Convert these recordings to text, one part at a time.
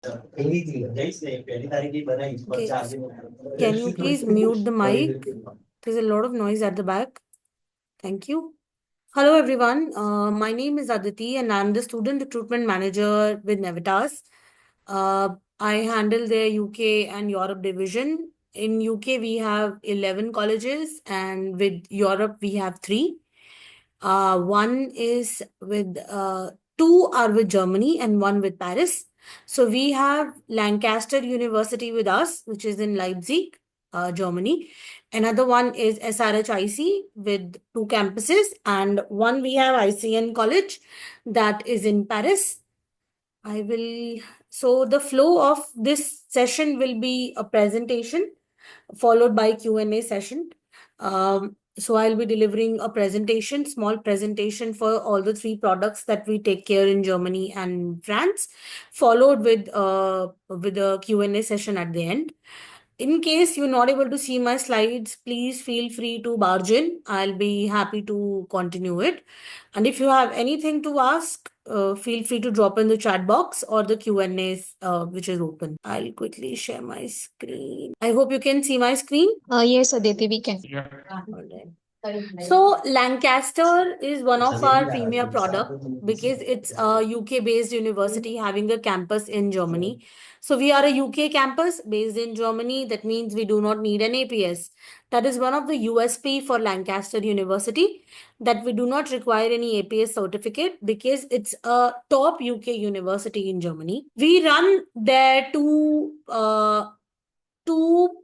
Okay. Can you please mute the mic? There's a lot of noise at the back. Thank you. Hello, everyone. My name is Aditi, and I'm the student recruitment manager with Navitas. I handle their UK and Europe division. In UK, we have 11 colleges, and with Europe, we have three. One is with two are with Germany and one with Paris. So we have Lancaster University with us, which is in Leipzig, Germany. Another one is SRHIC with two campuses, and one we have ICN College that is in Paris. I will. So the flow of this session will be a presentation followed by Q&A session. So I'll be delivering a presentation, small presentation for all the three products that we take care in Germany and France, followed with a Q&A session at the end. In case you're not able to see my slides, please feel free to barge in. I'll be happy to continue it. And if you have anything to ask, feel free to drop in the chat box or the Q&A, which is open. I'll quickly share my screen. I hope you can see my screen. Yes, Aditi, we can. Alright. So Lancaster is one of our premier product because it's a UK based university having a campus in Germany. So we are a UK campus based in Germany. That means we do not need an APS. That is one of the USP for Lancaster University, that we do not require any APS certificate because it's a top UK university in Germany. We run there two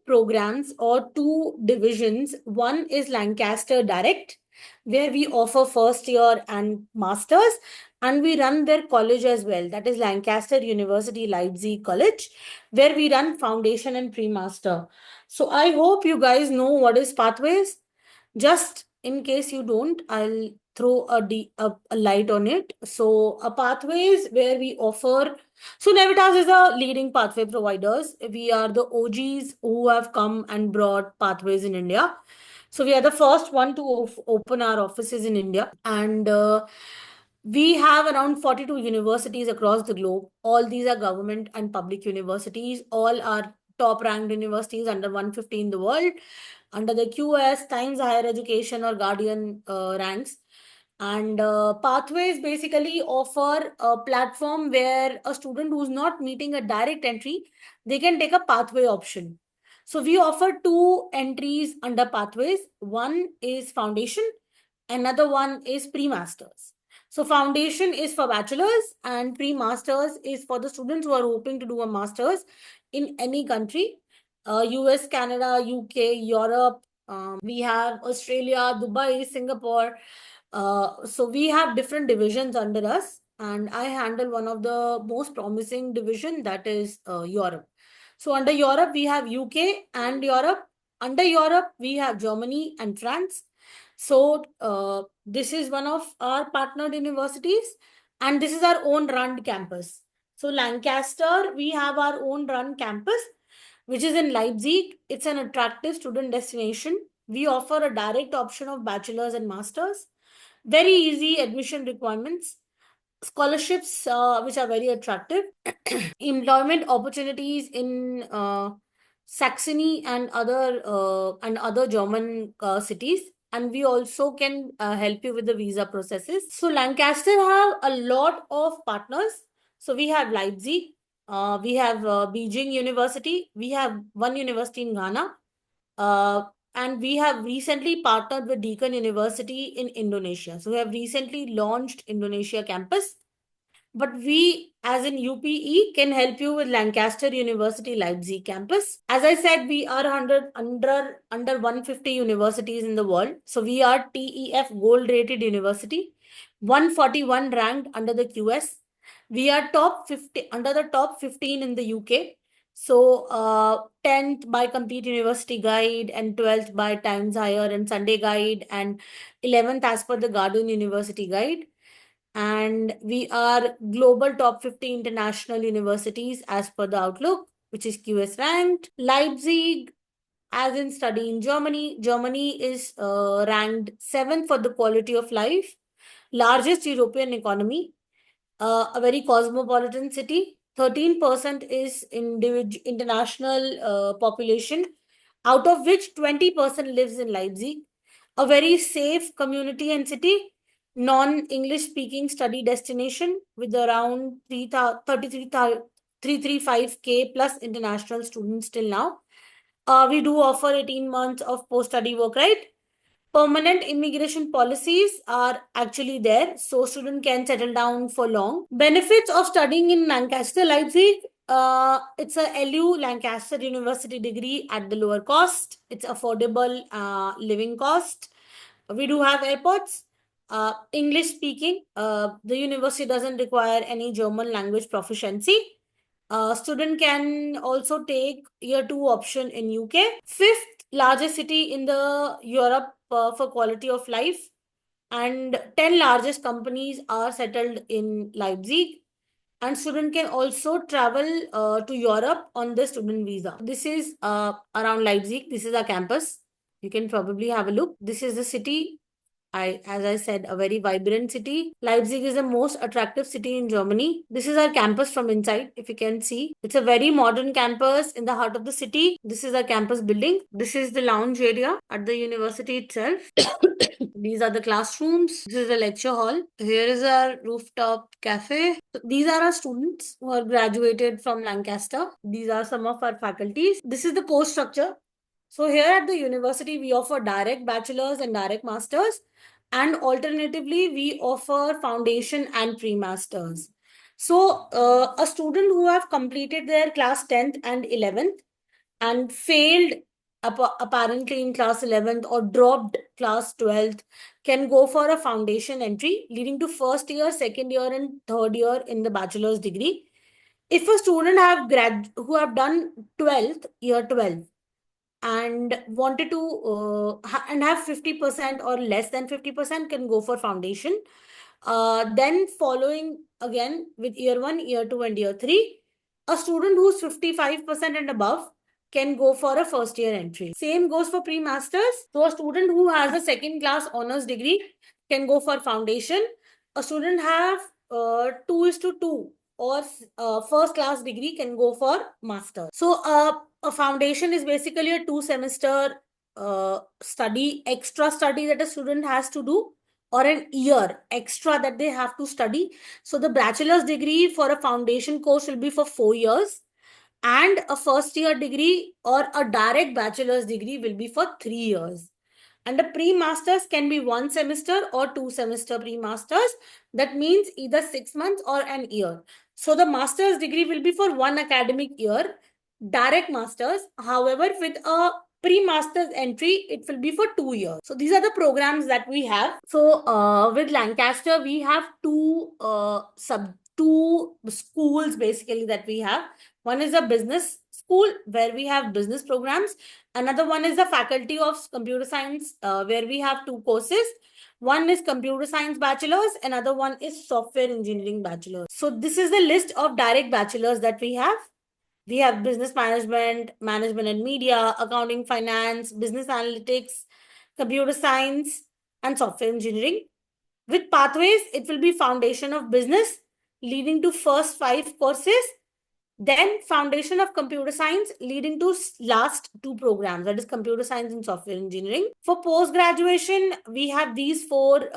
programs or two divisions. One is Lancaster Direct, where we offer first year and masters, and we run their college as well. That is Lancaster University Leipzig College, where we run foundation and pre-master. So I hope you guys know what is pathways. Just in case you don't, I'll throw a light on it. So a pathways where we offer. So Navitas is a leading pathway providers. We are the OGs who have come and brought pathways in India. So we are the first one to open our offices in India, and we have around 42 universities across the globe. All these are government and public universities. All are top ranked universities under 150 in the world, under the QS, Times Higher Education or Guardian ranks. And pathways basically offer a platform where a student who's not meeting a direct entry, they can take a pathway option. So we offer two entries under pathways. One is foundation, another one is pre-masters. So foundation is for bachelors and pre-masters is for the students who are hoping to do a master's in any country. US, Canada, UK, Europe. We have Australia, Dubai, Singapore. So we have different divisions under us, and I handle one of the most promising division, that is Europe. So under Europe, we have UK and Europe. Under Europe, we have Germany and France. So this is one of our partnered universities, and this is our own run campus. So Lancaster, we have our own run campus, which is in Leipzig. It's an attractive student destination. We offer a direct option of bachelor's and master's. Very easy admission requirements, scholarships which are very attractive, employment opportunities in Saxony and other German cities, and we also can help you with the visa processes. So Lancaster have a lot of partners. So we have Leipzig, we have Beijing University, we have one university in Ghana, and we have recently partnered with Deakin University in Indonesia. So we have recently launched Indonesia campus. But we, as in UPE, can help you with Lancaster University Leipzig campus. As I said, we are under 150 universities in the world. So we are TEF gold rated university, 141 ranked under the QS. We are top 50 under the top 15 in the UK. So 10th by Complete University Guide and 12th by Times Higher and Sunday Guide and 11th as per the Guardian University Guide. And we are global top 50 international universities as per the Outlook, which is QS ranked. Leipzig, as in study in Germany. Germany is ranked 7th for the quality of life, largest European economy, a very cosmopolitan city, 13% is international population, out of which 20% lives in Leipzig, a very safe community and city, non-English speaking study destination with around 335K plus international students till now. We do offer 18 months of post-study work, right? Permanent immigration policies are actually there, so student can settle down for long. Benefits of studying in Lancaster, Leipzig. It's a LU Lancaster University degree at the lower cost. It's affordable living cost. We do have airports. English speaking. The university doesn't require any German language proficiency. Student can also take year 2 option in UK. Fifth largest city in the Europe for quality of life, and 10 largest companies are settled in Leipzig. And student can also travel to Europe on the student visa. This is around Leipzig. This is our campus. You can probably have a look. This is the city. As I said, a very vibrant city. Leipzig is the most attractive city in Germany. This is our campus from inside, if you can see. It's a very modern campus in the heart of the city. This is our campus building. This is the lounge area at the university itself. These are the classrooms. This is the lecture hall. Here is our rooftop cafe. So these are our students who are graduated from Lancaster. These are some of our faculties. This is the course structure. So here at the university, we offer direct bachelor's and direct master's. And alternatively, we offer foundation and pre-masters. So a student who have completed their class 10th and 11th and failed apparently in class 11th or dropped class 12th can go for a foundation entry leading to first year, second year and third year in the bachelor's degree. If a student who have done 12th, year 12, and wanted to and have 50% or less than 50% can go for foundation. Then following again with year 1, year 2 and year 3, a student who's 55% and above can go for a first year entry. Same goes for pre-masters. So a student who has a second class honors degree can go for foundation. A student have 2:2 or first class degree can go for master. So a foundation is basically a 2-semester extra study that a student has to do, or an year extra that they have to study. So the bachelor's degree for a foundation course will be for 4 years, and a first year degree or a direct bachelor's degree will be for 3 years. And the pre-masters can be 1 semester or 2-semester pre-masters. That means either 6 months or an year. So the master's degree will be for 1 academic year, direct masters. However, with a pre-master's entry, it will be for 2 years. So these are the programs that we have. So with Lancaster, we have two schools basically that we have. One is a business school where we have business programs. Another one is the Faculty of Computer Science, where we have 2 courses. One is Computer Science Bachelor's, another one is Software Engineering Bachelor's. So this is the list of direct bachelors that we have. We have Business Management, Management and Media, Accounting, Finance, Business Analytics, Computer Science, and Software Engineering. With pathways, it will be Foundation of Business, leading to first 5 courses. Then Foundation of Computer Science, leading to last 2 programs, that is Computer Science and Software Engineering. For post-graduation, we have these 4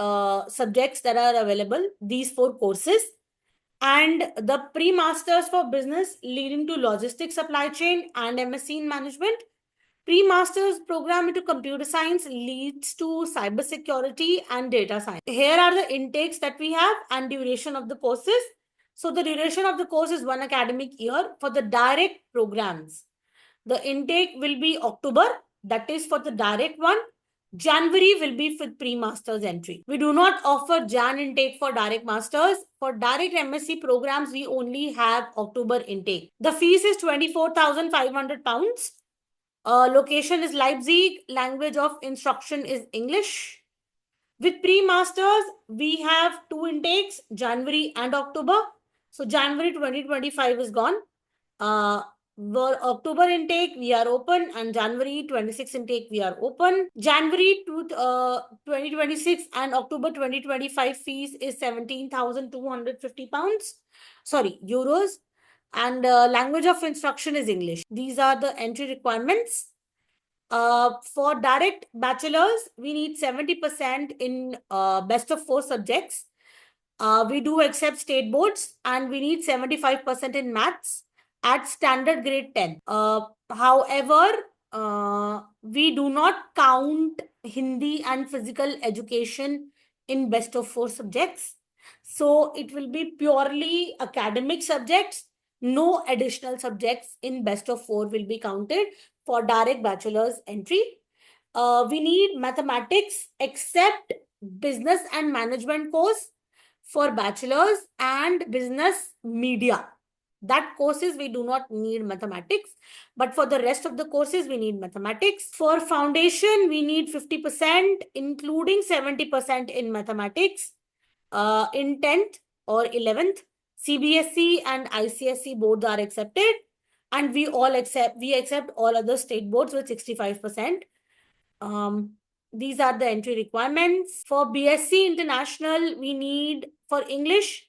subjects that are available, these 4 courses. And the pre-masters for business leading to logistics, supply chain and MSc in management. Pre-master's program into computer science leads to cybersecurity and data science. Here are the intakes that we have and duration of the courses. So the duration of the course is 1 academic year for the direct programs. The intake will be October, that is for the direct one. January will be for pre-master's entry. We do not offer Jan intake for direct masters. For direct MSc programs, we only have October intake. The fees is £24,500. Location is Leipzig. Language of instruction is English. With pre-masters, we have 2 intakes, January and October. So January 2025 is gone. For October intake, we are open, and January 26 intake, we are open. January 2026 and October 2025 fees is £17,250. Sorry, euros. and language of instruction is English. These are the entry requirements. For direct bachelors, we need 70% in best of 4 subjects. We do accept state boards, and we need 75% in maths at standard grade 10. However, we do not count Hindi and physical education in best of 4 subjects. So it will be purely academic subjects. No additional subjects in best of 4 will be counted for direct bachelor's entry. We need mathematics except business and management course for bachelor's and business media. That courses we do not need mathematics, but for the rest of the courses we need mathematics. For foundation, we need 50%, including 70% in mathematics. In 10th or 11th, CBSE and ICSE boards are accepted, and we accept all other state boards with 65%. These are the entry requirements. For BSc International, we need, for English,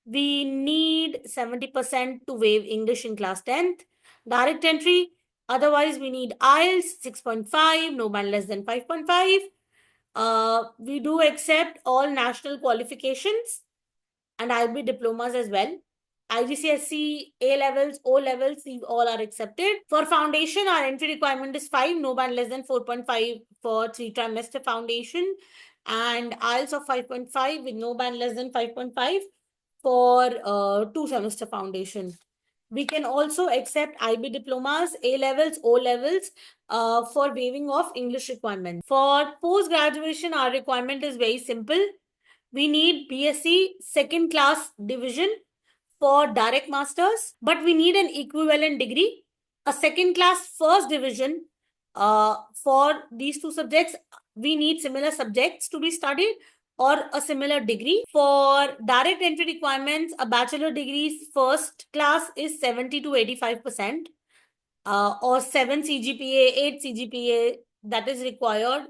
we need 70% to waive English in class 10th. Direct entry, otherwise we need IELTS 6.5, no band less than 5.5. We do accept all national qualifications and IB diplomas as well. IGCSE, A levels, O levels, these all are accepted. For foundation, our entry requirement is 5, no band less than 4.5 for 3 trimester foundation, and IELTS of 5.5 with no band less than 5.5 for 2 semester foundation. We can also accept IB diplomas, A levels, O levels for waiving of English requirement. For post graduation, our requirement is very simple. We need BSc second class division for direct masters, but we need an equivalent degree, a second class first division for these 2 subjects. We need similar subjects to be studied or a similar degree. For direct entry requirements, a bachelor degree's first class is 70 to 85%, or 7 CGPA, 8 CGPA, that is required.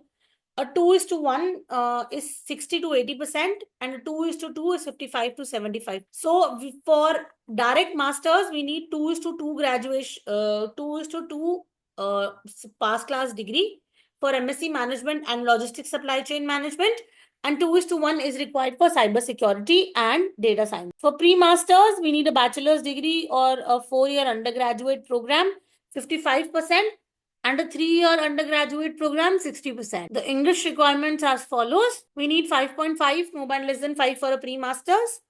A 2:1 is 60 to 80%, and a 2:2 is 55 to 75. So for direct masters, we need 2:2 graduation, 2:2 pass class degree. For MSc Management and Logistics Supply Chain Management, and 2:1 is required for cyber security and data science. For pre-masters, we need a bachelor's degree or a 4-year undergraduate program, 55%, and a 3-year undergraduate program, 60%. The English requirements as follows. We need 5.5, no band less than 5 for a pre-masters.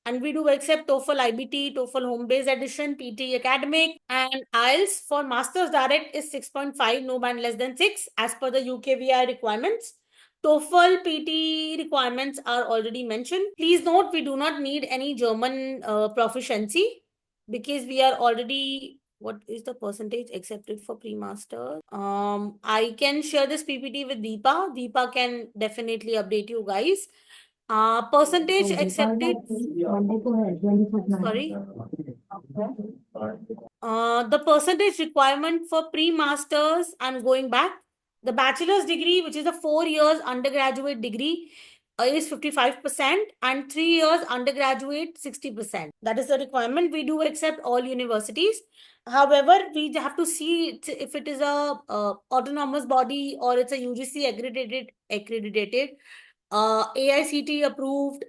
And we do accept TOEFL IBT, TOEFL Home Base Edition, PT Academic, and IELTS for Masters Direct is 6.5, no band less than 6 as per the UKVI requirements. TOEFL PT requirements are already mentioned. Please note, we do not need any German proficiency because we are already, what is the percentage accepted for pre-master? I can share this PPT with Deepa. Deepa can definitely update you guys. Percentage accepted. Sorry. The percentage requirement for pre-masters, I'm going back. The bachelor's degree, which is a 4 years undergraduate degree, is 55%, and 3 years undergraduate 60%. That is the requirement. We do accept all universities. However, we have to see if it is a autonomous body or it's a UGC accredited, AICT approved,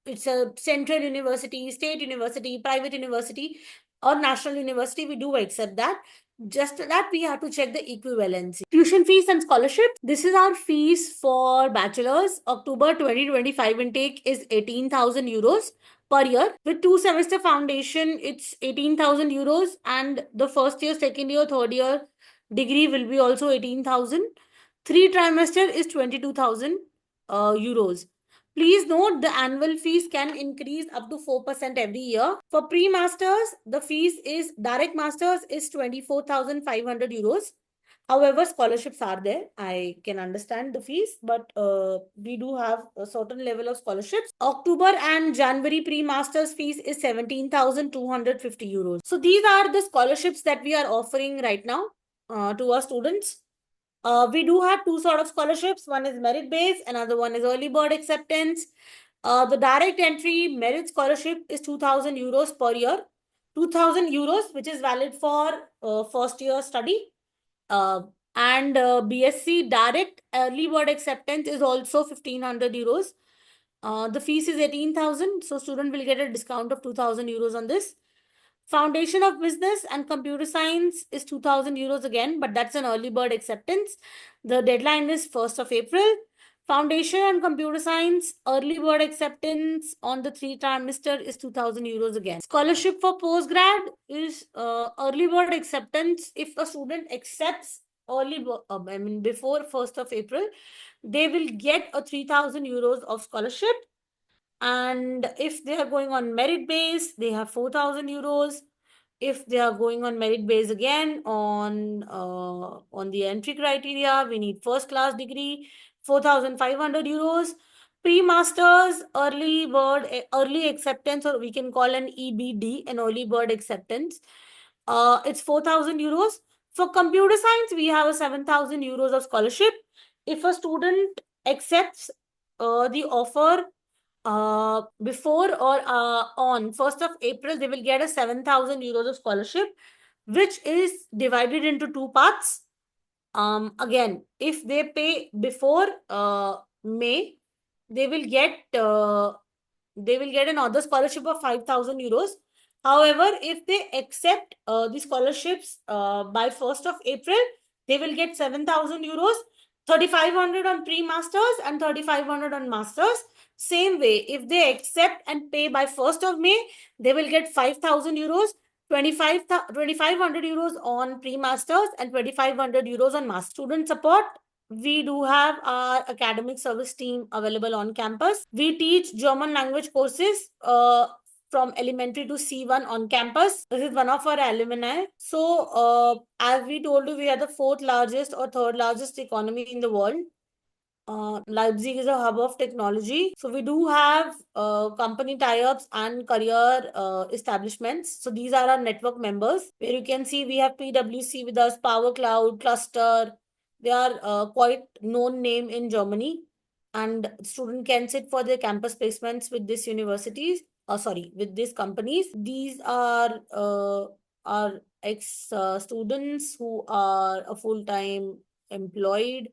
it's a central university, state university, private university, or national university. We do accept that. Just that we have to check the equivalency. Tuition fees and scholarships. This is our fees for bachelor's. October 2025 intake is 18,000 euros per year. With 2 semester foundation, it's 18,000 euros, and the first year, second year, third year degree will be also 18,000. 3 trimester is 22,000 euros. Please note, the annual fees can increase up to 4% every year. For pre-masters, the fees is, direct masters is 24,500 euros. However, scholarships are there. I can understand the fees, but we do have a certain level of scholarships. October and January pre-masters fees is 17,250 euros. So these are the scholarships that we are offering right now to our students. We do have 2 sort of scholarships. One is merit-based, another one is early bird acceptance. The direct entry merit scholarship is 2,000 euros per year 2,000 euros, which is valid for first year study. And BSc direct early bird acceptance is also 1,500 euros. The fees is 18,000, so student will get a discount of 2,000 euros on this. Foundation of Business and Computer Science is 2,000 euros again, but that's an early bird acceptance. The deadline is 1st of April. Foundation and Computer Science early bird acceptance on the 3 trimester is 2,000 euros again. Scholarship for postgrad is early bird acceptance. If a student accepts before 1st of April, they will get a 3,000 euros of scholarship. And if they are going on merit base, they have 4,000 euros. If they are going on merit base again on the entry criteria, we need first class degree, 4,500 euros. Pre-masters early acceptance, or we can call an EBD, an early bird acceptance. It's 4,000 euros. For computer science, we have a 7,000 euros of scholarship. If a student accepts the offer before or on 1st of April, they will get a 7,000 euros of scholarship, which is divided into two parts. Again, if they pay before May, they will get another scholarship of 5,000 euros. However, if they accept the scholarships by 1st of April, they will get 7,000 euros, 3,500 on pre-masters and 3,500 on masters. Same way, if they accept and pay by 1st of May, they will get 5,000 euros, 2,500 euros on pre-masters and 2,500 euros on master. Student support. We do have our academic service team available on campus. We teach German language courses from elementary to C1 on campus. This is one of our alumni. So, as we told you, we are the 4th largest or 3rd largest economy in the world. Leipzig is a hub of technology. So we do have company tie-ups and career establishments. So these are our network members, where you can see we have PwC with us, Power Cloud, Cluster. They are quite known name in Germany. And student can sit for their campus placements with these universities. With these companies. These are ex-students who are a full-time employed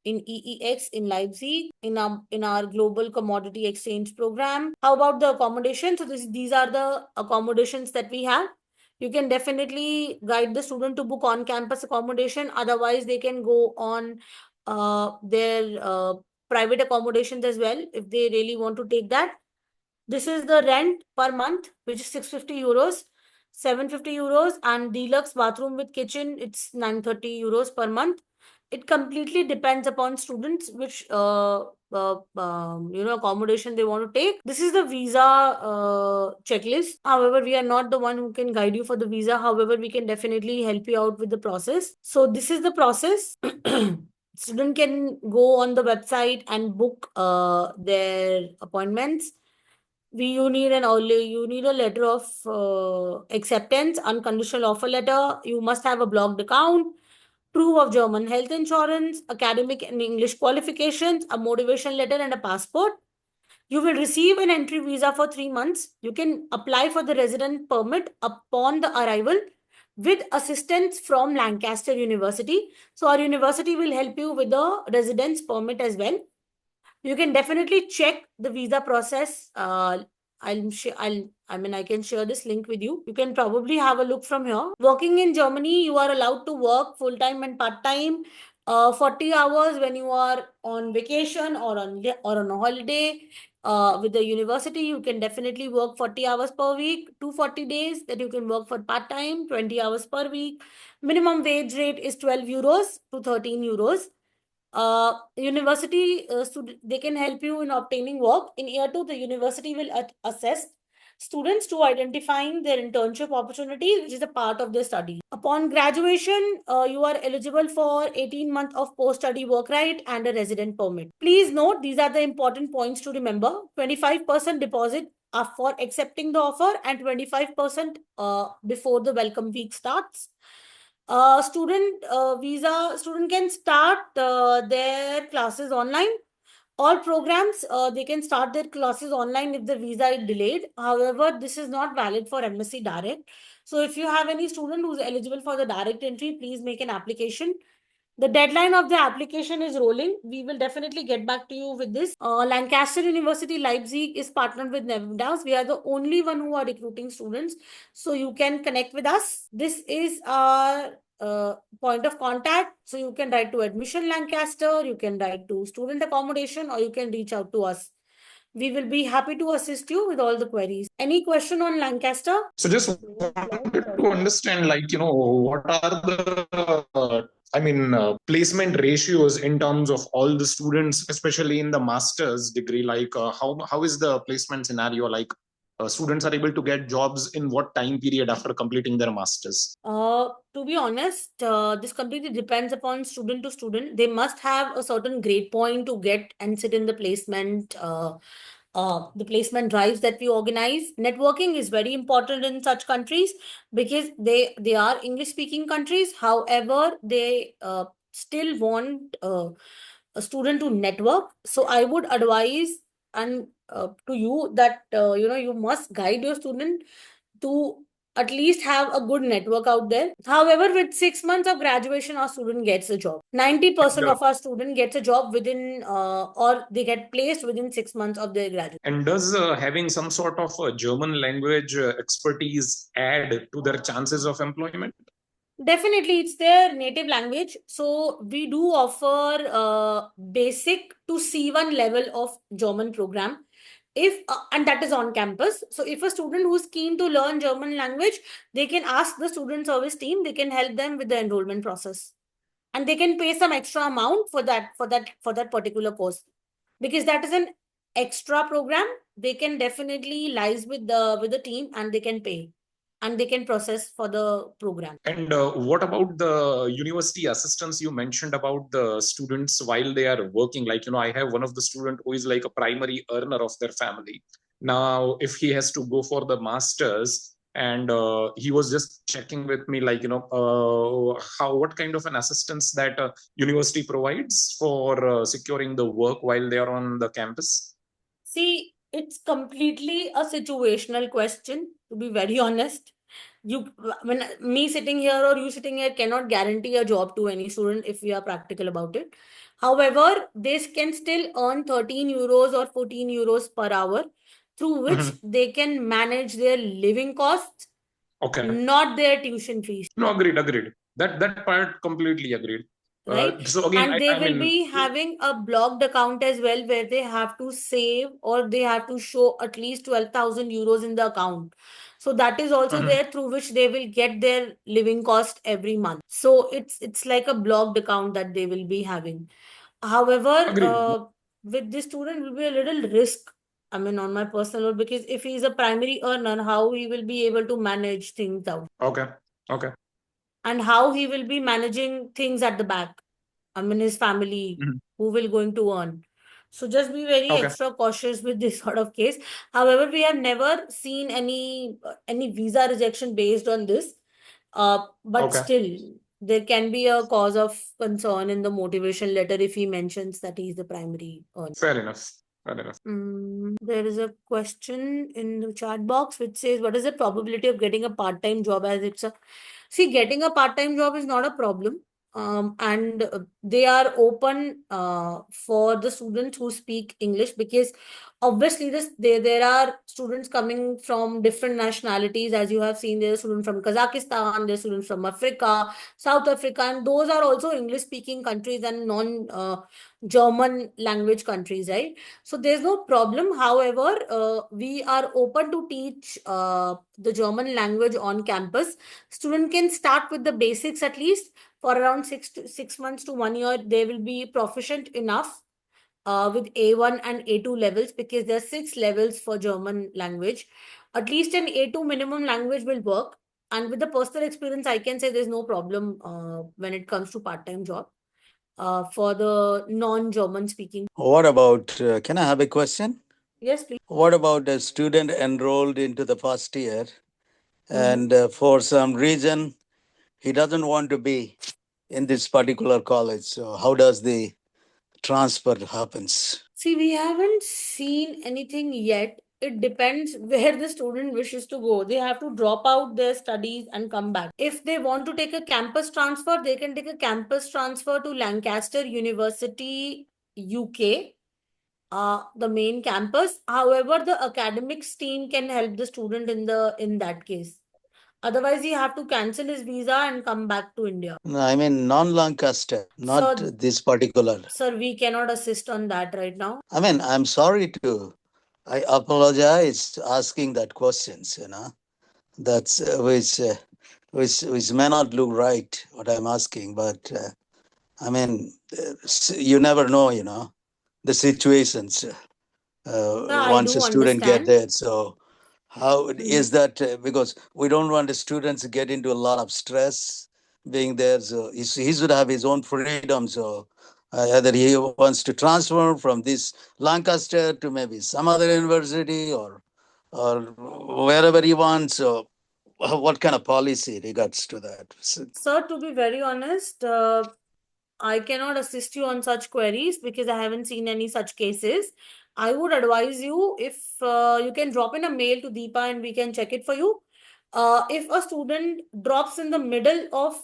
in EEX in Leipzig in our global commodity exchange program. How about the accommodation? So these are the accommodations that we have. You can definitely guide the student to book on-campus accommodation. Otherwise, they can go on their private accommodations as well if they really want to take that. This is the rent per month, which is 650 euros, 750 euros, and deluxe bathroom with kitchen, it's 930 euros per month. It completely depends upon students which accommodation they want to take. This is the visa checklist. However, we are not the one who can guide you for the visa. However, we can definitely help you out with the process. So this is the process. Student can go on the website and book their appointments. You need a letter of acceptance, unconditional offer letter. You must have a blocked account, proof of German health insurance, academic and English qualifications, a motivation letter, and a passport. You will receive an entry visa for 3 months. You can apply for the resident permit upon the arrival with assistance from Lancaster University. So our university will help you with the residence permit as well. You can definitely check the visa process. I can share this link with you. You can probably have a look from here. Working in Germany, you are allowed to work full-time and part-time. 40 hours when you are on vacation or on a holiday. With the university, you can definitely work 40 hours per week, 240 days that you can work for part-time, 20 hours per week. Minimum wage rate is 12 euros to 13 euros. University student, they can help you in obtaining work. In year 2, the university will assess students to identifying their internship opportunities, which is a part of their study. Upon graduation, you are eligible for 18 months of post-study work right and a resident permit. Please note, these are the important points to remember. 25% deposit are for accepting the offer and 25% before the welcome week starts. Student can start their classes online. All programs, they can start their classes online if the visa is delayed. However, this is not valid for MSc Direct. So if you have any student who's eligible for the direct entry, please make an application. The deadline of the application is rolling. We will definitely get back to you with this. Lancaster University Leipzig is partnered with Nevdas. We are the only one who are recruiting students. So you can connect with us. This is our point of contact. So you can write to Admission Lancaster, you can write to Student Accommodation, or you can reach out to us. We will be happy to assist you with all the queries. Any question on Lancaster? So just wanted to understand, like, what are the, placement ratios in terms of all the students, especially in the master's degree? Like, how is the placement scenario? Like, students are able to get jobs in what time period after completing their master's? To be honest, this completely depends upon student to student. They must have a certain grade point to get and sit in the placement drives that we organize. Networking is very important in such countries because they are English speaking countries. However, they still want a student to network. So I would advise and to you that you must guide your student to at least have a good network out there. However, with 6 months of graduation, our student gets a job. 90% of our student gets a job within, or they get placed within 6 months of their graduation. And does having some sort of German language expertise add to their chances of employment? Definitely, it's their native language. So we do offer basic to C1 level of German program. If and that is on campus. So if a student who's keen to learn German language, they can ask the student service team. They can help them with the enrollment process, and they can pay some extra amount for that particular course, because that is an extra program. They can definitely liaise with the team, and they can pay, and they can process for the program. And what about the university assistance you mentioned about the students while they are working? Like, I have one of the student who is like a primary earner of their family. Now, if he has to go for the masters, and he was just checking with me, like, what kind of an assistance that university provides for securing the work while they are on the campus? See, it's completely a situational question, to be very honest. You, when me sitting here or you sitting here cannot guarantee a job to any student if we are practical about it. However, they can still earn 13 euros or 14 euros per hour, through which they can manage their living costs, Okay. not their tuition fees. No, agreed. That part completely agreed. Right? So again, And they will be having a blocked account as well, where they have to save or they have to show at least 12,000 euros in the account. So that is also there, through which they will get their living cost every month. So it's like a blocked account that they will be having. However, with this student will be a little risk. I mean, on my personal note, because if he is a primary earner, how he will be able to manage things out? Okay. And how he will be managing things at the back. I mean, his family, who will going to earn. So just be very extra cautious with this sort of case. However, we have never seen any visa rejection based on this. But still, there can be a cause of concern in the motivation letter if he mentions that he is the primary earner. Fair enough. There is a question in the chat box which says, what is the probability of getting a part-time job, as it's a... See, getting a part-time job is not a problem. And they are open for the students who speak English, because obviously there are students coming from different nationalities. As you have seen, there are students from Kazakhstan, there are students from Africa, South Africa, and those are also English speaking countries and non German language countries, right? So there's no problem. However, we are open to teach the German language on campus. Student can start with the basics at least. For around 6 months to 1 year, they will be proficient enough with A1 and A2 levels, because there are 6 levels for German language. At least an A2 minimum language will work. And with the personal experience, I can say there's no problem when it comes to part-time job for the non-German speaking. What about, can I have a question? Yes, please. What about a student enrolled into the first year and for some reason he doesn't want to be in this particular college? So how does the transfer happens? See, we haven't seen anything yet. It depends where the student wishes to go. They have to drop out their studies and come back. If they want to take a campus transfer, they can take a campus transfer to Lancaster University, UK, the main campus. However, the academics team can help the student in that case. Otherwise, he have to cancel his visa and come back to India. No, I mean non-Lancaster, not Sir, this particular. sir, we cannot assist on that right now. I mean, I'm sorry I apologize asking that questions, that's which may not look right what I'm asking, but I mean, you never know, the situations I once do a student get understand. there. So how is that? Because we don't want the students to get into a lot of stress being there. So he should have his own freedom. So either he wants to transfer from this Lancaster to maybe some other university or wherever he wants. So what kind of policy regards to that? Sir, to be very honest, I cannot assist you on such queries because I haven't seen any such cases. I would advise you if you can drop in a mail to Deepa and we can check it for you. If a student drops in the middle of,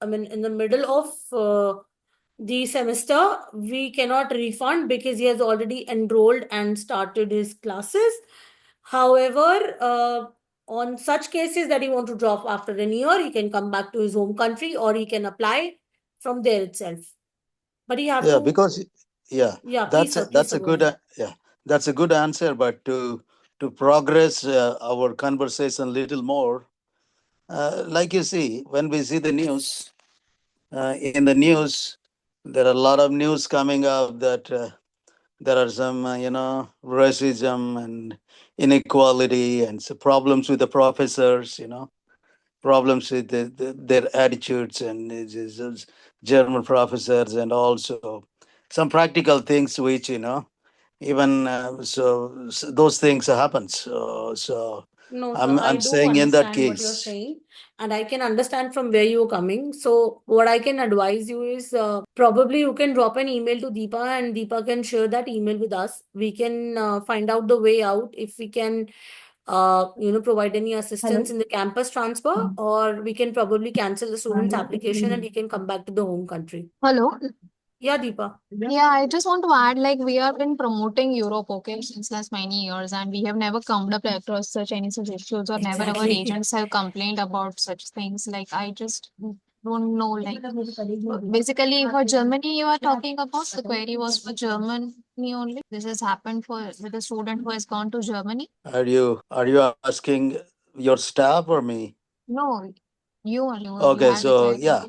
in the middle of the semester, we cannot refund because he has already enrolled and started his classes. However, on such cases that he want to drop after a year, he can come back to his home country or he can apply from there itself. But he have Yeah, to. because Yeah, please, sir. Please, that's sir, a go good ahead. that's a good answer. But to progress our conversation a little more, like you see, when we see the news, in the news, there are a lot of news coming up that there are some, racism and inequality and so problems with the professors, problems with their attitudes and German professors, and also some practical things which, even those things happen. So No, sir, I I'm do saying in that understand what you're case. saying, and I can understand from where you're coming. So, what I can advise you is probably you can drop an email to Deepa, and Deepa can share that email with us. We can find out the way out if we can, provide any assistance in the campus transfer, or we can probably cancel the student's application and he can come back to the home country. Hello. Yeah, Deepa. Yeah, I just want to add, like, we have been promoting Europe, okay, since last many years, and we have never come up across any such issues, or never our Exactly. agents have complained about such things. Like, I just don't know. Like, basically, for Germany, you are talking about, the query was for Germany only. This has happened with a student who has gone to Germany. Are you asking your staff or me? No, you only. You Okay, had the so query. yeah,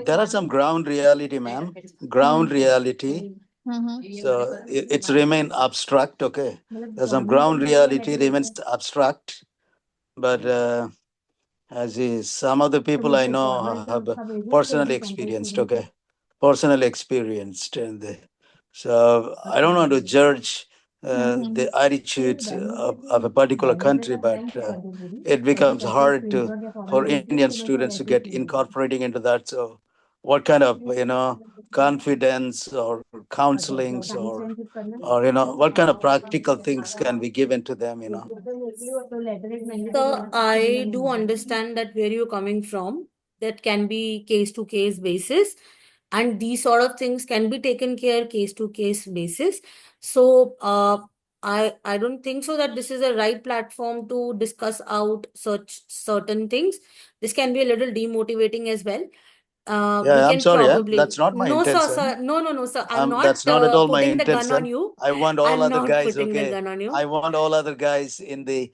there are some ground reality, ma'am. Ground reality. Mm-hmm. So it's remain abstract. Okay, there's some ground reality remains abstract, but as is some of the people I know have personally experienced. Okay, personally experienced, and so I don't want to judge the attitudes of a particular country, but it becomes hard for Indian students to get incorporating into that. So, what kind of confidence or counselings or what kind of practical things can be given to them? So I do understand that where you're coming from. That can be case to case basis, and these sort of things can be taken care case to case basis. So I don't think so that this is a right platform to discuss out such certain things. This can be a little demotivating as well. We Yeah, I'm can sorry. probably That's not my no, sir, intention. sir, no, sir. I'm not That's not at all my putting the gun on intention. you. I want all I'm other not guys, putting the okay. gun on you. I want all other guys in the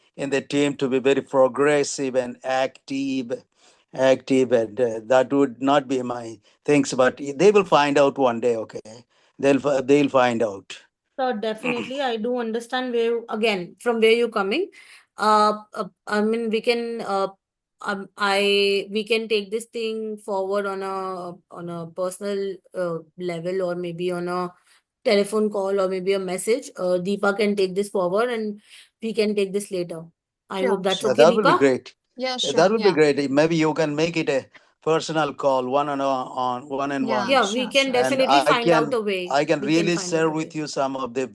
team to be very progressive and active, and that would not be my things. But they will find out one day, okay. They'll find out. So definitely, I do understand again, from where you're coming. I mean, we can take this thing forward on a personal level, or maybe on a telephone call, or maybe a message. Deepa can take this forward, and we can take this later. I Sure, hope that's sure. okay, That will be Deepa. great. Yeah, That sure. would be Yeah. great. Maybe you can make it personal call, one and Yeah, one. Yeah, we sure, can sure. definitely And I find out can a way. I can We can really find share out a with way. you some of the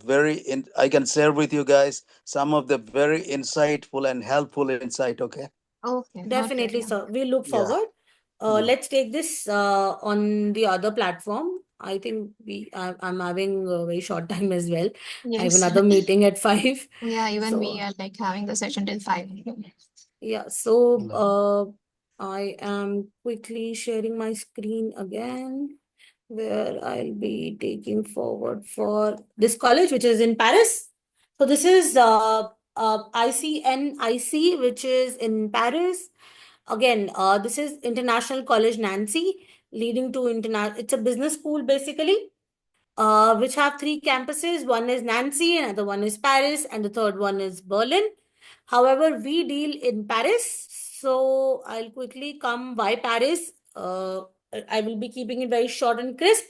I can share with you guys some of the very insightful and helpful insight. Okay. Okay, noted. Definitely, Yeah. sir. We look Yeah. forward. Let's take this on the other platform. I think I'm having a very short time as well. I have Yes. another meeting at 5. Yeah, even we So are like having the session till 5. yeah, so No. I am quickly sharing my screen again, where I'll be taking forward for this college, which is in Paris. So this is ICNIC, which is in Paris. Again, this is International College Nancy, leading to international. It's a business school basically, which have 3 campuses. One is Nancy, another one is Paris, and the third one is Berlin. However, we deal in Paris. So I'll quickly come why Paris. I will be keeping it very short and crisp.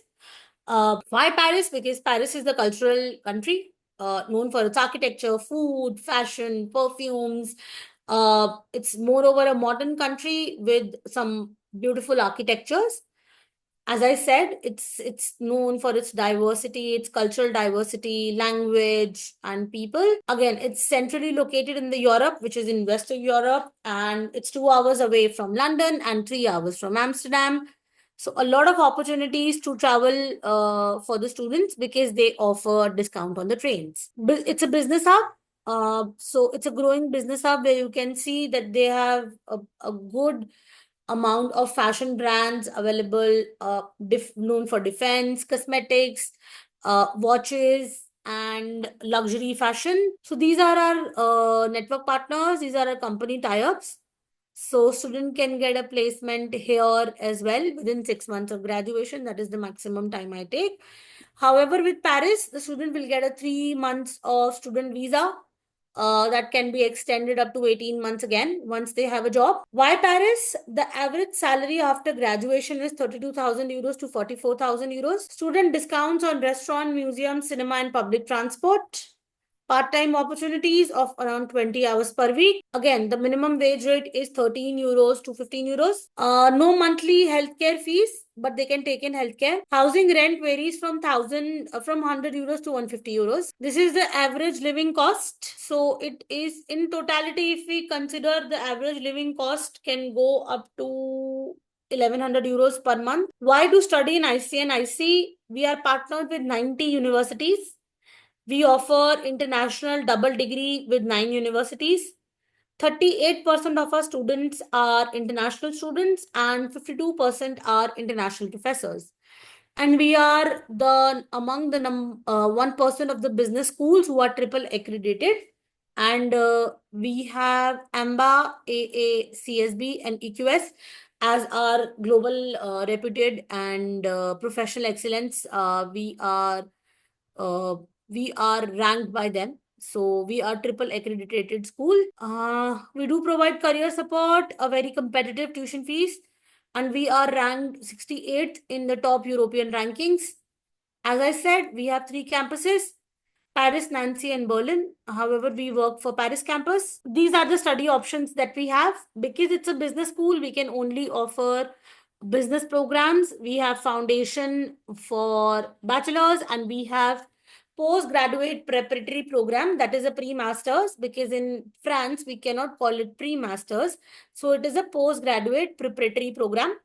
Why Paris? Because Paris is the cultural country, known for its architecture, food, fashion, perfumes. It's moreover a modern country with some beautiful architectures. As I said, it's known for its diversity, its cultural diversity, language, and people. Again, it's centrally located in the Europe, which is in Western Europe, and it's 2 hours away from London and 3 hours from Amsterdam. So a lot of opportunities to travel for the students because they offer discount on the trains. It's a business hub. So it's a growing business hub where you can see that they have a good amount of fashion brands available, known for defense, cosmetics, watches, and luxury fashion. So these are our network partners. These are our company tie-ups. So student can get a placement here as well within 6 months of graduation. That is the maximum time I take. However, with Paris, the student will get a 3 months of student visa that can be extended up to 18 months again once they have a job. Why Paris? The average salary after graduation is 32,000 euros to 44,000 euros. Student discounts on restaurant, museum, cinema, and public transport. Part-time opportunities of around 20 hours per week. Again, the minimum wage rate is 13 euros to 15 euros. No monthly healthcare fees, but they can take in healthcare. Housing rent varies from 100 euros to 150 euros. This is the average living cost. So it is in totality, if we consider the average living cost can go up to 1100 euros per month. Why to study in ICNIC? We are partnered with 90 universities. We offer international double degree with 9 universities. 38% of our students are international students and 52% are international professors. And we are among the 1% of the business schools who are triple accredited. And we have AMBA, AA, CSB, and EQS as our global reputed and professional excellence. Uh, we are ranked by them. So we are triple accredited school. We do provide career support, a very competitive tuition fees, and we are ranked 68th in the top European rankings. As I said, we have 3 campuses: Paris, Nancy, and Berlin. However, we work for Paris campus. These are the study options that we have. Because it's a business school, we can only offer business programs. We have foundation for bachelor's, and we have postgraduate preparatory program, that is a pre-masters, because in France we cannot call it pre-masters. So it is a postgraduate preparatory program.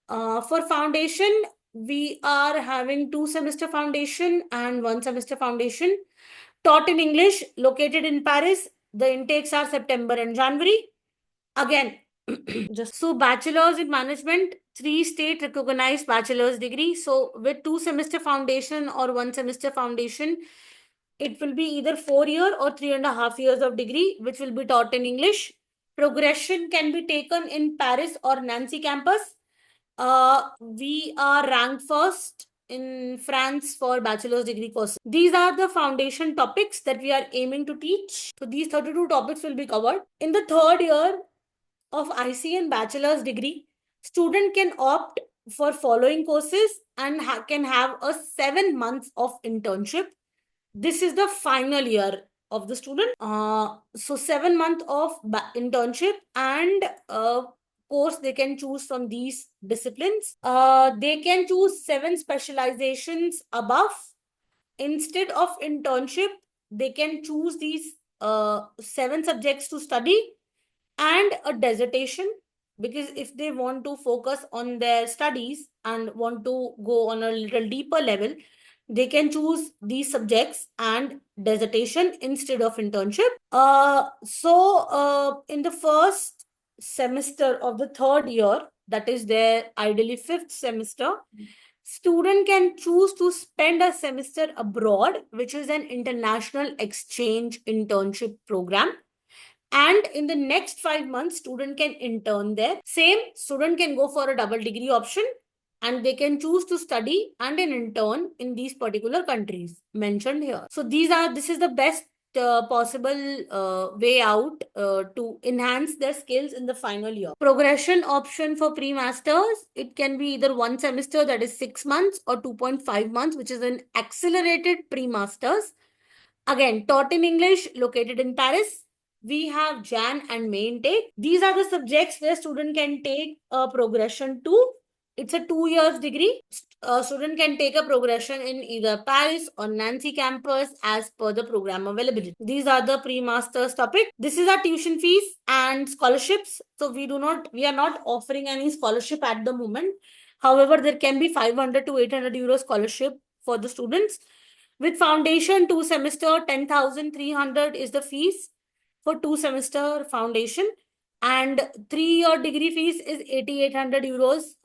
For foundation, we are having 2 semester foundation and 1 semester foundation taught in English, located in Paris. The intakes are September and January. Again, just so bachelor's in management, 3 state recognized bachelor's degree. So with 2 semester foundation or 1 semester foundation, it will be either 4 year or 3.5 years of degree, which will be taught in English. Progression can be taken in Paris or Nancy campus. We are ranked first in France for bachelor's degree courses. These are the foundation topics that we are aiming to teach. So these 32 topics will be covered. In the 3rd year of ICN bachelor's degree, student can opt for following courses and can have a 7 months of internship. This is the final year of the student. So 7 months of internship and course they can choose from these disciplines. They can choose 7 specializations above. Instead of internship, they can choose these 7 subjects to study and a dissertation, because if they want to focus on their studies and want to go on a little deeper level, they can choose these subjects and dissertation instead of internship. In the first semester of the 3rd year, that is their ideally 5th semester, student can choose to spend a semester abroad, which is an international exchange internship program. And in the next 5 months, student can intern there. Same, student can go for a double degree option, and they can choose to study and an intern in these particular countries mentioned here. So this is the best possible way out to enhance their skills in the final year. Progression option for pre-masters, it can be either 1 semester, that is 6 months, or 2.5 months, which is an accelerated pre-masters. Again, taught in English, located in Paris. We have Jan and May intake. These are the subjects where student can take a progression to. It's a 2 years degree. Student can take a progression in either Paris or Nancy campus as per the program availability. These are the pre-masters topic. This is our tuition fees and scholarships. So we are not offering any scholarship at the moment. However, there can be 500 to 800 euro scholarship for the students. With foundation 2 semester, 10,300 is the fees for 2 semester foundation, and 3-year degree fees is 8,800 euros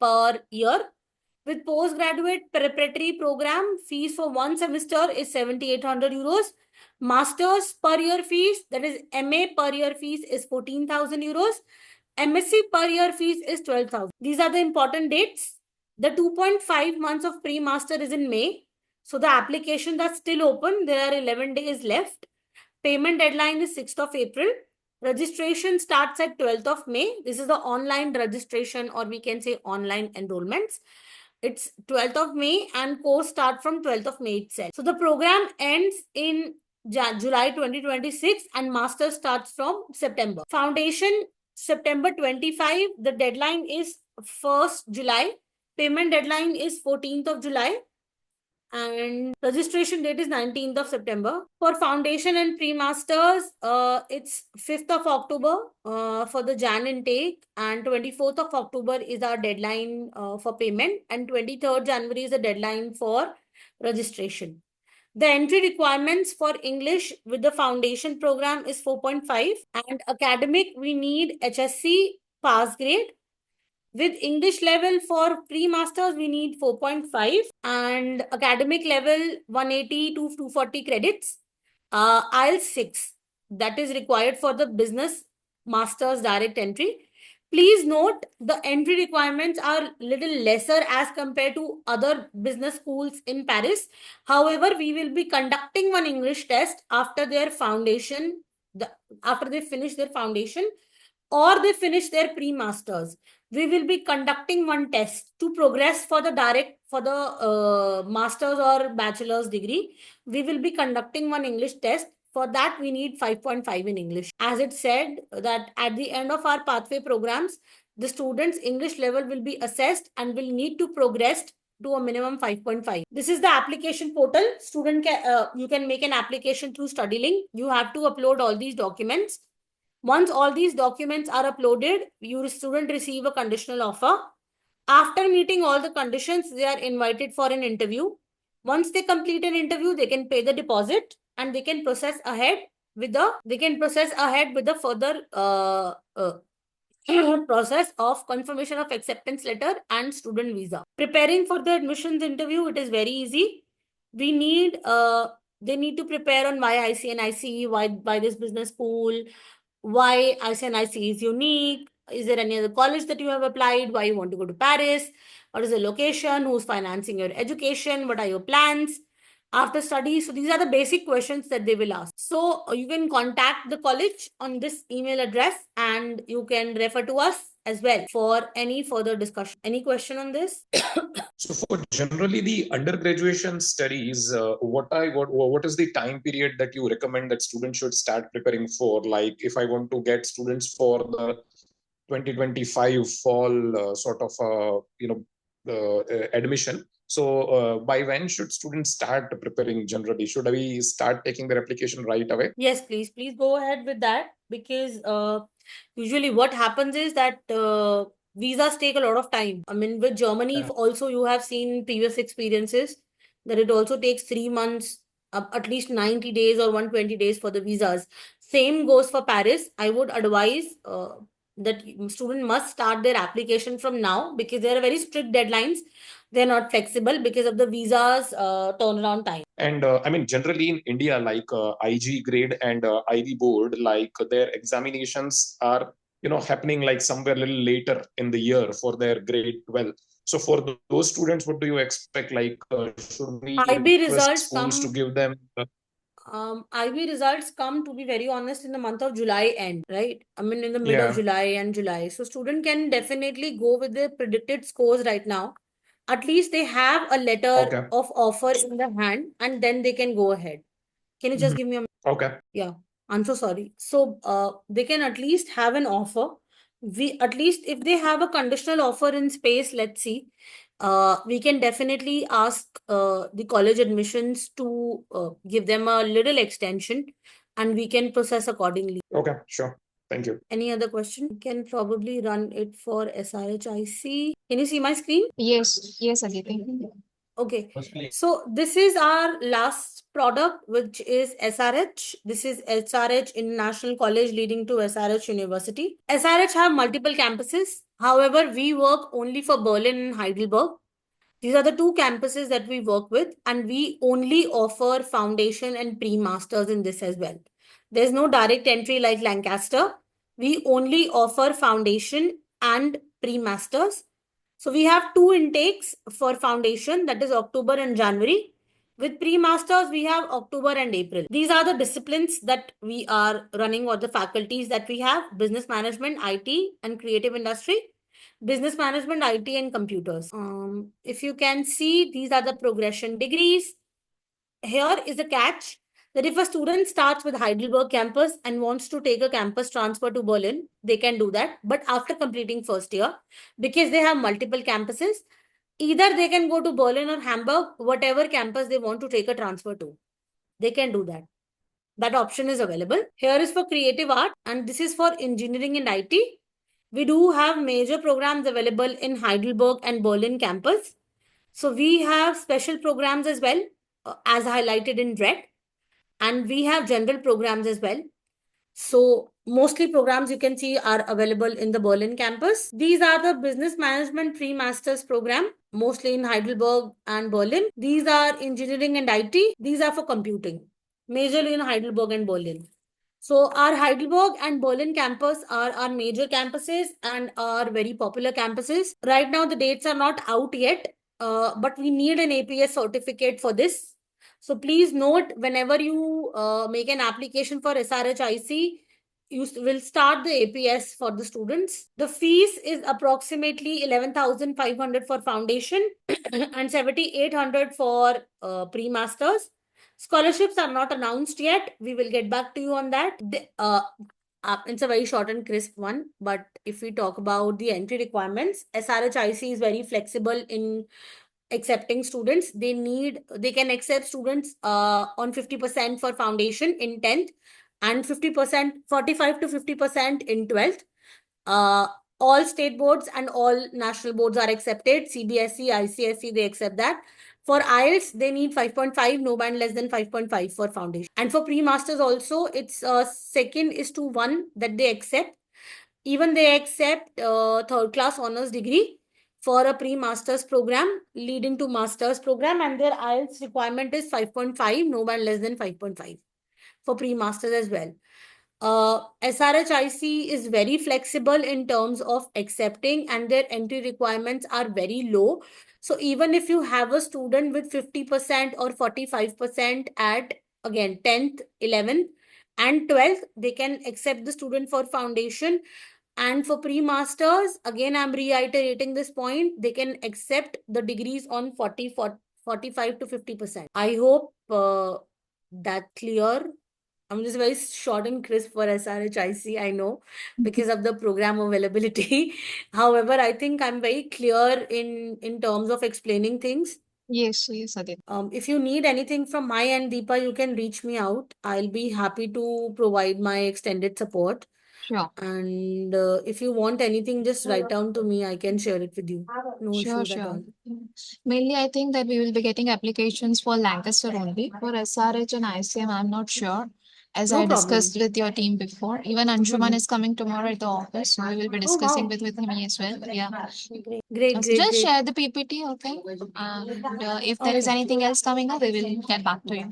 per year. With postgraduate preparatory program, fees for 1 semester is 7,800 euros. Masters per year fees, that is MA per year fees, is 14,000 euros. MSc per year fees is 12,000. These are the important dates. The 2.5 months of pre-master is in May. So the applications are still open. There are 11 days left. Payment deadline is 6th of April. Registration starts at 12th of May. This is the online registration, or we can say online enrollments. It's 12th of May and course start from 12th of May itself. So the program ends in July 2026 and master starts from September. Foundation, September 25. The deadline is 1st July. Payment deadline is 14th of July. And registration date is 19th of September. For foundation and pre-masters, it's 5th of October for the Jan intake, and 24th of October is our deadline for payment, and 23rd January is the deadline for registration. The entry requirements for English with the foundation program is 4.5, and academic we need HSC pass grade. With English level for pre-masters, we need 4.5, and academic level 180 to 240 credits. IELTS 6, that is required for the business masters direct entry. Please note the entry requirements are little lesser as compared to other business schools in Paris. However, we will be conducting one English test after their foundation, after they finish their foundation or they finish their pre-masters. We will be conducting one test to progress for the master's or bachelor's degree. We will be conducting one English test. For that, we need 5.5 in English. As it said that at the end of our pathway programs, the students' English level will be assessed and will need to progress to a minimum 5.5. This is the application portal. You can make an application through StudyLink. You have to upload all these documents. Once all these documents are uploaded, your student receive a conditional offer. After meeting all the conditions, they are invited for an interview. Once they complete an interview, they can pay the deposit and they can process ahead with the further process of confirmation of acceptance letter and student visa. Preparing for the admissions interview, it is very easy. They need to prepare on why ICNIC, why this business school, why ICNIC is unique. Is there any other college that you have applied? Why you want to go to Paris? What is the location? Who's financing your education? What are your plans after study? So these are the basic questions that they will ask. So you can contact the college on this email address and you can refer to us as well for any further discussion. Any question on this? So for generally the undergraduate studies, what is the time period that you recommend that students should start preparing for? Like if I want to get students for the 2025 fall sort of admission. So by when should students start preparing generally? Should we start taking their application right away? Yes, please go ahead with that, because usually what happens is that visas take a lot of time. I mean, with Germany Yeah. also, you have seen previous experiences that it also takes 3 months, at least 90 days or 120 days for the visas. Same goes for Paris. I would advise that student must start their application from now, because there are very strict deadlines. They're not flexible because of the visas turnaround time. And I mean, generally in India, like IG grade and IB board, like their examinations are, happening like somewhere a little later in the year for their grade 12. So for those students, what do you expect? Like, should we IB request results schools to come. give them? IB results come, to be very honest, in the month of July end, right? I mean, in the mid of Yeah. July. So student can definitely go with their predicted scores right now. At least they have a letter Okay. of offer in the hand, and then they can go ahead. Can you just give me a Okay. Yeah, I'm so sorry. So they can at least have an offer. At least if they have a conditional offer in space, let's see. We can definitely ask the college admissions to give them a little extension, and we can process accordingly. Okay, sure. Thank you. Any other question? We can probably run it for SRHIC. Can you see my screen? Yes, Aditi. Okay, so this is our last product, which is SRH. This is SRH International College leading to SRH University. SRH have multiple campuses. However, we work only for Berlin and Heidelberg. These are the two campuses that we work with, and we only offer foundation and pre-masters in this as well. There's no direct entry like Lancaster. We only offer foundation and pre-masters. So we have two intakes for foundation, that is October and January. With pre-masters, we have October and April. These are the disciplines that we are running, or the faculties that we have: business management, IT, and creative industry. Business management, IT, and computers. If you can see, these are the progression degrees. Here is a catch, that if a student starts with Heidelberg campus and wants to take a campus transfer to Berlin, they can do that. But after completing first year, because they have multiple campuses, either they can go to Berlin or Hamburg, whatever campus they want to take a transfer to. They can do that. That option is available. Here is for creative art, and this is for engineering and IT. We do have major programs available in Heidelberg and Berlin campus. So we have special programs as well, as highlighted in red, and we have general programs as well. So mostly programs you can see are available in the Berlin campus. These are the business management pre-masters program, mostly in Heidelberg and Berlin. These are engineering and IT. These are for computing, majorly in Heidelberg and Berlin. So our Heidelberg and Berlin campus are our major campuses and are very popular campuses. Right now, the dates are not out yet, but we need an APS certificate for this. So please note, whenever you make an application for SRHIC, you will start the APS for the students. The fees is approximately 11,500 for foundation and 7,800 for pre-masters. Scholarships are not announced yet. We will get back to you on that. It's a very short and crisp one. But if we talk about the entry requirements, SRHIC is very flexible in accepting students. They can accept students on 50% for foundation in 10th and 50%, 45 to 50% in 12th. All state boards and all national boards are accepted. CBSE, ICSE, they accept that. For IELTS, they need 5.5, no band less than 5.5 for foundation. And for pre-masters also, it's 2:1 that they accept. Even they accept third class honors degree for a pre-masters program leading to masters program, and their IELTS requirement is 5.5, no band less than 5.5 for pre-masters as well. SRHIC is very flexible in terms of accepting, and their entry requirements are very low. So even if you have a student with 50% or 45% at, again, 10th, 11th, and 12th, they can accept the student for foundation. And for pre-masters, again, I'm reiterating this point, they can accept the degrees on 45 to 50%. I hope that's clear. I'm just very short and crisp for SRHIC, I know, because of the program availability. However, I think I'm very clear in terms of explaining things. Yes, Aditi. If you need anything from my end, Deepa, you can reach me out. I'll be happy to provide my extended support. Sure. And if you want anything, just write down to me. I can share it with you. No Sure, issues at sure. all. Mainly, I think that we will be getting applications for Lancaster only. For SRH and ICM, I'm not sure. As No I discussed problem. with your team before, even Anshuman is coming tomorrow at the office, so we will be Oh, discussing wow. with him as well. Yeah. Great, So great, just great. share the PPT, okay? And if there is Okay. anything else coming up, we will get back to you.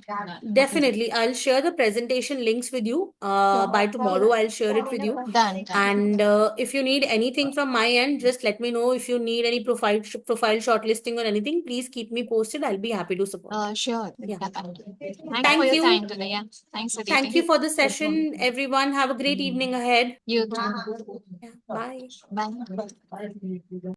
Definitely. I'll share the presentation links with you. By tomorrow, I'll share it with you. Done. And if you need anything from my end, just let me know. If you need any profile shortlisting or anything, please keep me posted. I'll be happy to support. Sure. Yeah. Thank you for Thank your you. time today. Yeah. Thanks, Thank Aditi. you for the session, everyone. Have a great evening ahead. You too. Yeah. Bye. Bye.